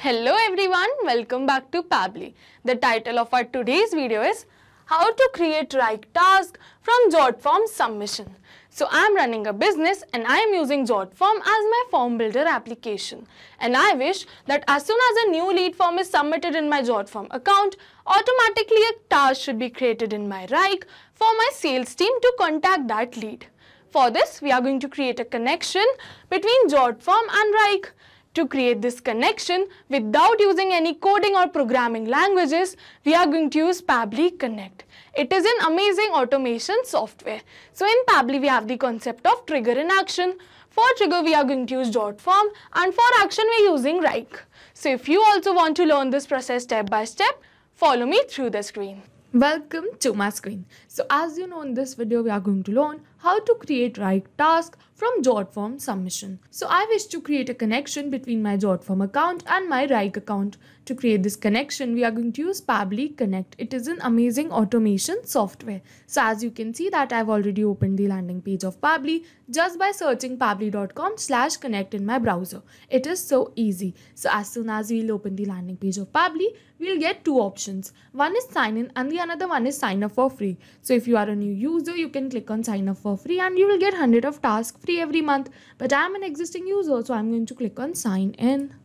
Hello everyone, welcome back to Pabbly. The title of our today's video is How to Create Right Task from JotForm Submission. So I am running a business and I am using JotForm as my form builder application. And I wish that as soon as a new lead form is submitted in my JotForm account, automatically a task should be created in my Wrike for my sales team to contact that lead. For this, we are going to create a connection between JotForm and Wrike. To create this connection without using any coding or programming languages, we are going to use Pabbly Connect. It is an amazing automation software. So in Pabbly, we have the concept of trigger in action. For trigger, we are going to use JotForm, and for action, we are using Wrike. So if you also want to learn this process step by step, follow me through the screen. Welcome to my screen. So as you know, in this video we are going to learn how to create Wrike task from JotForm submission. So I wish to create a connection between my JotForm account and my Wrike account. To create this connection, we are going to use Pabbly Connect. It is an amazing automation software. So as you can see that I've already opened the landing page of Pabbly just by searching pabbly.com/connect in my browser. It is so easy. So as soon as we'll open the landing page of Pabbly, we'll get two options. One is sign in and the another one is sign up for free. So if you are a new user, you can click on sign up for free and you will get 100 of tasks free every month. But I am an existing user, so I'm going to click on sign in.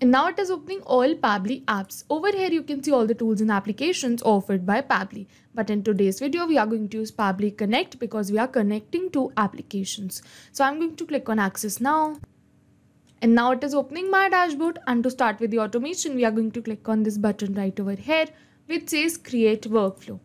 And now it is opening all Pabbly apps. Over here you can see all the tools and applications offered by Pabbly. But in today's video we are going to use Pabbly Connect because we are connecting two applications. So I'm going to click on access now. And now it is opening my dashboard, and to start with the automation we are going to click on this button right over here which says create workflow.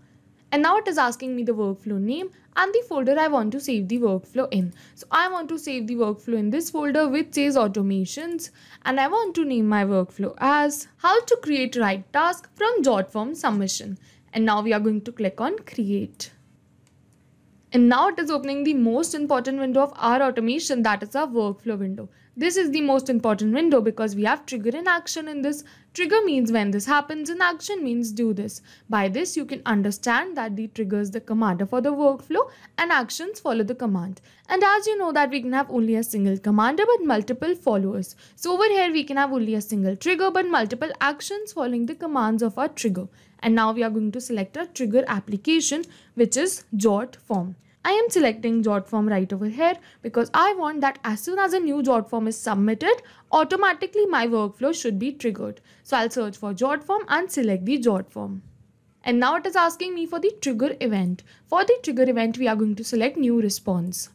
And now it is asking me the workflow name and the folder I want to save the workflow in. So I want to save the workflow in this folder which says automations, and I want to name my workflow as how to create Wrike task from JotForm submission. And now we are going to click on create. And now it is opening the most important window of our automation, that is our workflow window. This is the most important window because we have trigger in action in this. Trigger means when this happens, and action means do this. By this you can understand that the trigger is the commander for the workflow and actions follow the command. And as you know that we can have only a single commander but multiple followers. So over here we can have only a single trigger but multiple actions following the commands of our trigger. And now we are going to select a trigger application which is JotForm. I am selecting JotForm right over here because I want that as soon as a new JotForm is submitted, automatically my workflow should be triggered. So I'll search for JotForm and select the JotForm. And now it is asking me for the trigger event. For the trigger event, we are going to select new response.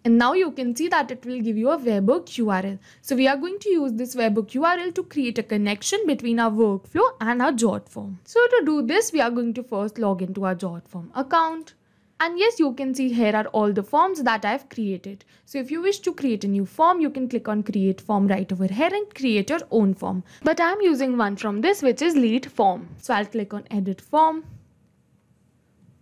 And now you can see that it will give you a webhook URL. So we are going to use this webhook URL to create a connection between our workflow and our JotForm. So to do this, we are going to first log into our JotForm account. And yes, you can see here are all the forms that I've created. So if you wish to create a new form, you can click on create form right over here and create your own form. But I'm using one from this which is lead form. So I'll click on edit form.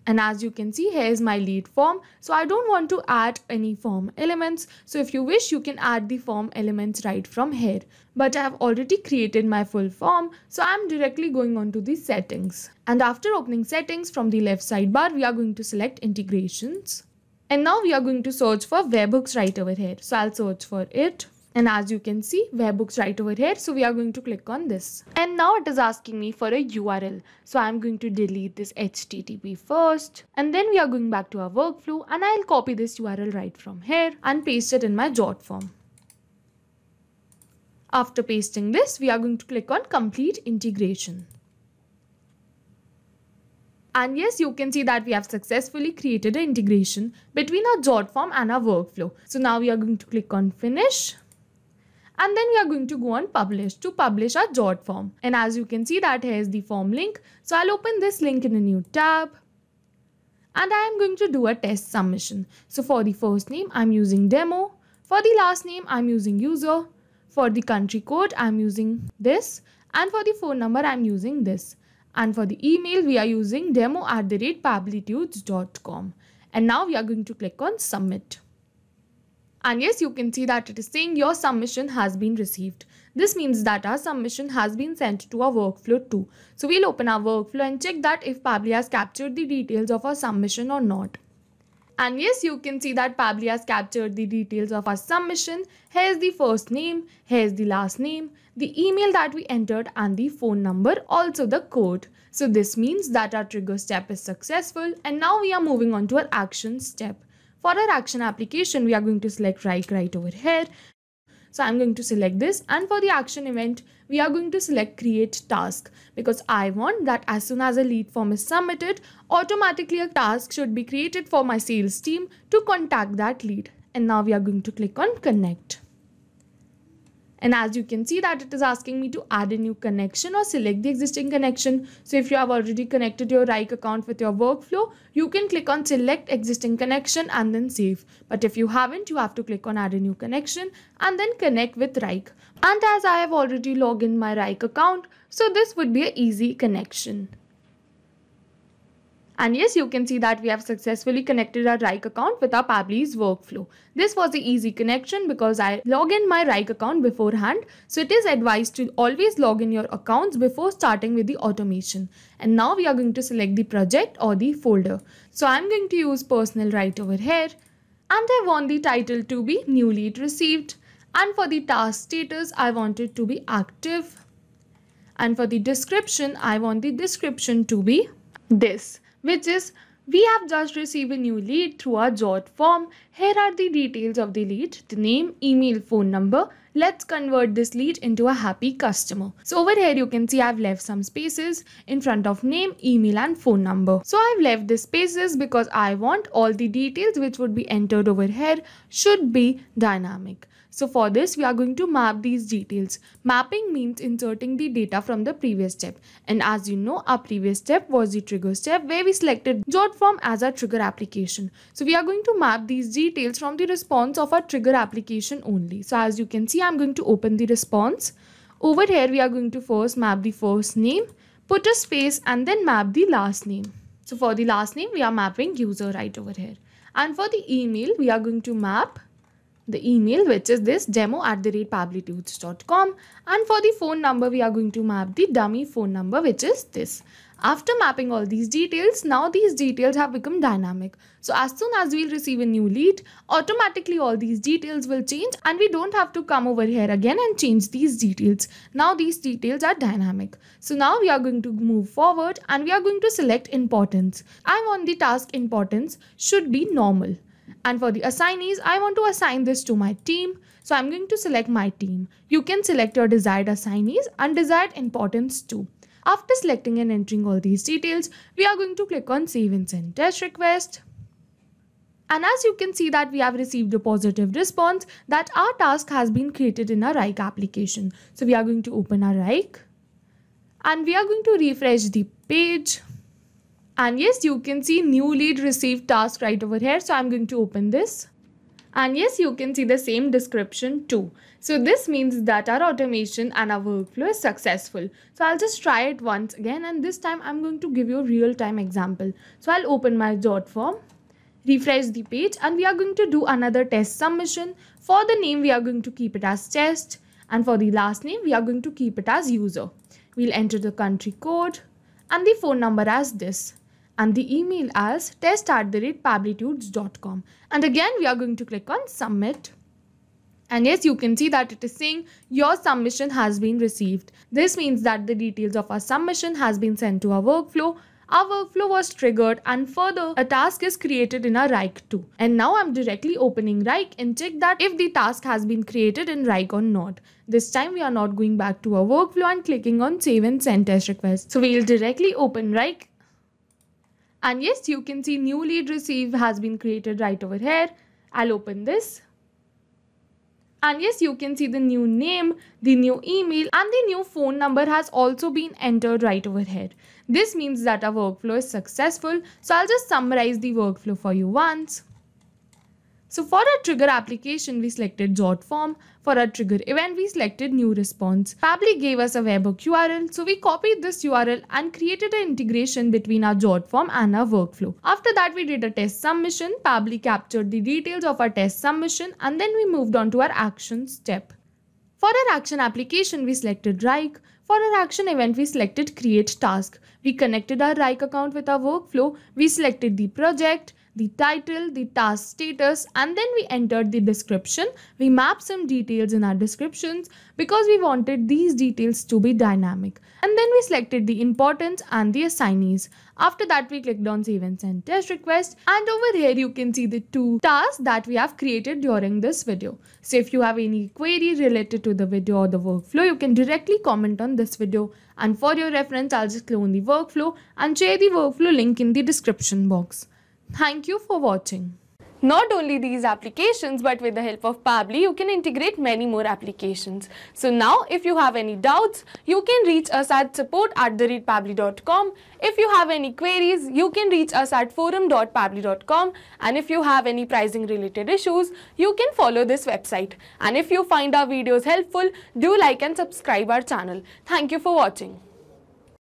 And as you can see, here is my lead form. So I don't want to add any form elements. So if you wish, you can add the form elements right from here. But I have already created my full form. So I'm directly going on to the settings. And after opening settings from the left sidebar, we are going to select integrations. And now we are going to search for webhooks right over here. So I'll search for it. And as you can see, webhooks right over here. So we are going to click on this. And now it is asking me for a URL. So I'm going to delete this HTTP first. And then we are going back to our workflow. And I'll copy this URL right from here and paste it in my JotForm. After pasting this, we are going to click on complete integration. And yes, you can see that we have successfully created an integration between our JotForm and our workflow. So now we are going to click on finish. And then we are going to go on publish to publish our JotForm. And as you can see that here is the form link. So I'll open this link in a new tab. And I am going to do a test submission. So for the first name, I'm using demo. For the last name, I'm using user. For the country code, I'm using this. And for the phone number, I'm using this. And for the email, we are using demo@pabblytudes.com. And now we are going to click on submit. And yes, you can see that it is saying your submission has been received. This means that our submission has been sent to our workflow too. So we'll open our workflow and check that if Pabbly has captured the details of our submission or not. And yes, you can see that Pabbly has captured the details of our submission. Here's the first name, here's the last name, the email that we entered and the phone number, also the code. So this means that our trigger step is successful, and now we are moving on to our action step. For our action application, we are going to select Wrike right over here. So I'm going to select this, and for the action event, we are going to select create task, because I want that as soon as a lead form is submitted, automatically a task should be created for my sales team to contact that lead. And now we are going to click on connect. And as you can see that it is asking me to add a new connection or select the existing connection. So if you have already connected your Wrike account with your workflow, you can click on select existing connection and then save. But if you haven't, you have to click on add a new connection and then connect with Wrike. And as I have already logged in my Wrike account, so this would be an easy connection. And yes, you can see that we have successfully connected our Wrike account with our Pabbly's workflow. This was the easy connection because I logged in my Wrike account beforehand. So it is advised to always log in your accounts before starting with the automation. And now we are going to select the project or the folder. So I'm going to use personal right over here. And I want the title to be new lead received. And for the task status, I want it to be active. And for the description, I want the description to be this, which is we have just received a new lead through our Jot form. Here are the details of the lead, the name, email, phone number. Let's convert this lead into a happy customer. So over here you can see I've left some spaces in front of name, email and phone number. So I've left the spaces because I want all the details which would be entered over here should be dynamic. So for this, we are going to map these details. Mapping means inserting the data from the previous step. And as you know, our previous step was the trigger step where we selected Jot form as our trigger application. So we are going to map these details from the response of our trigger application only. So as you can see, I'm going to open the response. Over here, we are going to first map the first name, put a space and then map the last name. So for the last name, we are mapping user right over here. And for the email, we are going to map the email, which is this demo@pabblytudes.com, and for the phone number we are going to map the dummy phone number, which is this. After mapping all these details, now these details have become dynamic. So as soon as we'll receive a new lead, automatically all these details will change and we don't have to come over here again and change these details. Now these details are dynamic. So now we are going to move forward and we are going to select importance. I want the task importance should be normal. And for the assignees, I want to assign this to my team. So I'm going to select my team. You can select your desired assignees and desired importance too. After selecting and entering all these details, we are going to click on Save and Send Test Request. And as you can see that we have received a positive response that our task has been created in our Wrike application. So we are going to open our Wrike and we are going to refresh the page. And yes, you can see new lead received task right over here. So I'm going to open this. And yes, you can see the same description too. So this means that our automation and our workflow is successful. So I'll just try it once again, and this time I'm going to give you a real-time example. So I'll open my Jot form, refresh the page, and we are going to do another test submission. For the name, we are going to keep it as test. And for the last name, we are going to keep it as user. We'll enter the country code and the phone number as this. And the email as test@pabblytudes.com. And again, we are going to click on submit. And yes, you can see that it is saying your submission has been received. This means that the details of our submission has been sent to our workflow. Our workflow was triggered and further a task is created in our Wrike too. And now I'm directly opening Wrike and check that if the task has been created in Wrike or not. This time we are not going back to our workflow and clicking on Save and Send Test Request. So we'll directly open Wrike. And yes, you can see new lead received has been created right over here. I'll open this. And yes, you can see the new name, the new email and the new phone number has also been entered right over here. This means that our workflow is successful. So I'll just summarize the workflow for you once. So for our trigger application, we selected Jot form. For our trigger event, we selected new response. Pabbly gave us a webhook URL. So we copied this URL and created an integration between our Jot form and our workflow. After that, we did a test submission. Pabbly captured the details of our test submission and then we moved on to our action step. For our action application, we selected Wrike. For our action event, we selected create task. We connected our Wrike account with our workflow. We selected the project, the title, the task status, and then we entered the description. We mapped some details in our descriptions because we wanted these details to be dynamic. And then we selected the importance and the assignees. After that, we clicked on Save and Send Test Request, and over here you can see the 2 tasks that we have created during this video. So if you have any query related to the video or the workflow, you can directly comment on this video. And for your reference, I'll just clone the workflow and share the workflow link in the description box. Thank you for watching. Not only these applications, but with the help of Pabbly, you can integrate many more applications. So now, if you have any doubts, you can reach us at support@pabbly.com. If you have any queries, you can reach us at forum.pabbly.com. And if you have any pricing related issues, you can follow this website. And if you find our videos helpful, do like and subscribe our channel. Thank you for watching.